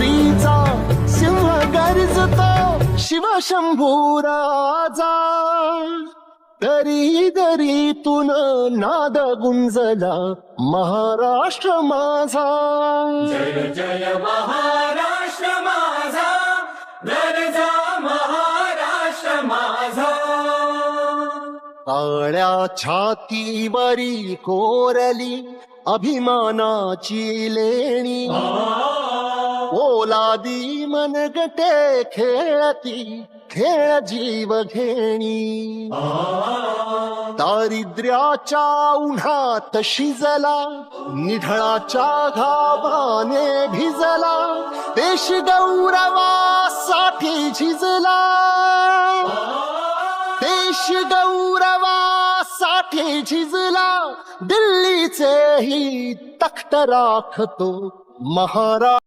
केसरीचा सिंह गर्जतो शिवशंभू राजा. दरी दरीतून नाद गुंजला महाराष्ट्र माझा. जय जय महाराष्ट्र माझा, गरजा महाराष्ट्र माझा. काळ्या छातीवरी कोरली अभिमानाची लेणी. ओलादी मनगटे खेळती खेळ जीव घेणी. दारिद्र्याच्या उन्हात शिजला निढळाच्या घामाने भिजला. देश गौरवासाठी झिजला. देश गौरवासाठी झिजला. दिल्लीचे ही तख्त राखतो महाराज.